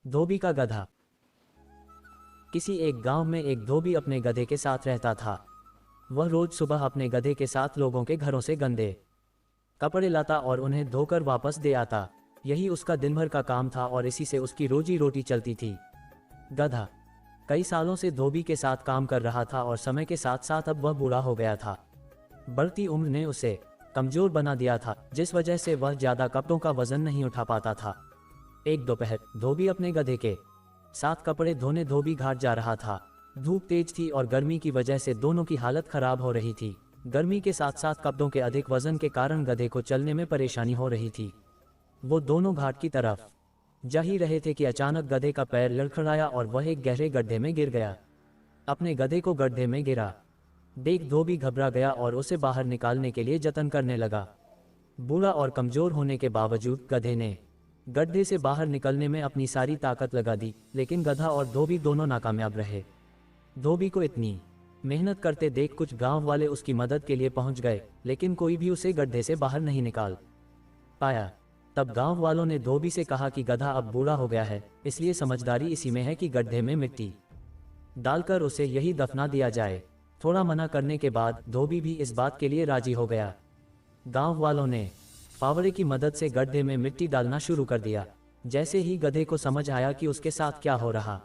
धोबी का गधा। किसी एक गांव में एक धोबी अपने गधे के साथ रहता था। वह रोज सुबह अपने गधे के साथ लोगों के घरों से गंदे कपड़े लाता और उन्हें धोकर वापस दे आता। यही उसका दिन भर का काम था और इसी से उसकी रोजी रोटी चलती थी। गधा कई सालों से धोबी के साथ काम कर रहा था और समय के साथ साथ अब वह बूढ़ा हो गया था। बढ़ती उम्र ने उसे कमजोर बना दिया था, जिस वजह से वह ज्यादा कपड़ों का वजन नहीं उठा पाता था। एक दोपहर धोबी अपने गधे के साथ कपड़े धोने धोबी घाट जा रहा था। धूप तेज थी और गर्मी की वजह से दोनों की हालत खराब हो रही थी। गर्मी के साथ साथ कपड़ों के अधिक वजन के कारण गधे को चलने में परेशानी हो रही थी। वो दोनों घाट की तरफ जा ही रहे थे कि अचानक गधे का पैर लड़खड़ाया और वह एक गहरे गड्ढे में गिर गया। अपने गधे को गड्ढे में गिरा देख धोबी घबरा गया और उसे बाहर निकालने के लिए जतन करने लगा। बूढ़ा और कमजोर होने के बावजूद गधे ने गड्ढे से बाहर निकलने में अपनी सारी ताकत लगा दी, लेकिन गधा और धोबी दोनों नाकामयाब रहे। धोबी को इतनी मेहनत करते देख कुछ गांव वाले उसकी मदद के लिए पहुंच गए, लेकिन कोई भी उसे गड्ढे से बाहर नहीं निकाल पाया। तब गांव वालों ने धोबी से कहा कि गधा अब बूढ़ा हो गया है, इसलिए समझदारी इसी में है कि गड्ढे में मिट्टी डालकर उसे यही दफना दिया जाए। थोड़ा मना करने के बाद धोबी भी इस बात के लिए राजी हो गया। गांव वालों ने फावड़े की मदद से गड्ढे में मिट्टी डालना शुरू कर दिया। जैसे ही गधे को समझ आया कि उसके साथ क्या हो रहा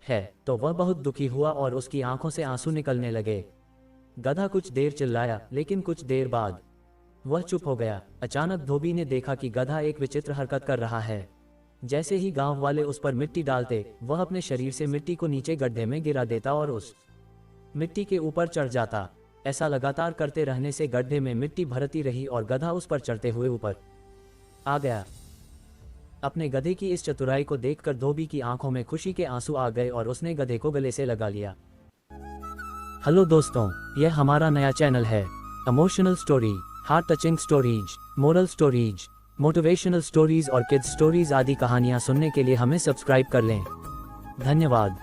है, तो वह बहुत दुखी हुआ और उसकी आंखों से आंसू निकलने लगे। गधा कुछ देर चिल्लाया, लेकिन कुछ देर बाद वह चुप हो गया। अचानक धोबी ने देखा कि गधा एक विचित्र हरकत कर रहा है। जैसे ही गांव वाले उस पर मिट्टी डालते, वह अपने शरीर से मिट्टी को नीचे गड्ढे में गिरा देता और उस मिट्टी के ऊपर चढ़ जाता। ऐसा लगातार करते रहने से गड्ढे में मिट्टी भरती रही और गधा उस पर चढ़ते हुए ऊपर आ गया। अपने गधे की इस चतुराई को देखकर धोबी की आंखों में खुशी के आंसू आ गए और उसने गधे को गले से लगा लिया। हेलो दोस्तों, यह हमारा नया चैनल है। Emotional story, heart touching stories, moral stories, motivational stories और किड्स स्टोरीज आदि कहानियां सुनने के लिए हमें सब्सक्राइब कर लें। धन्यवाद।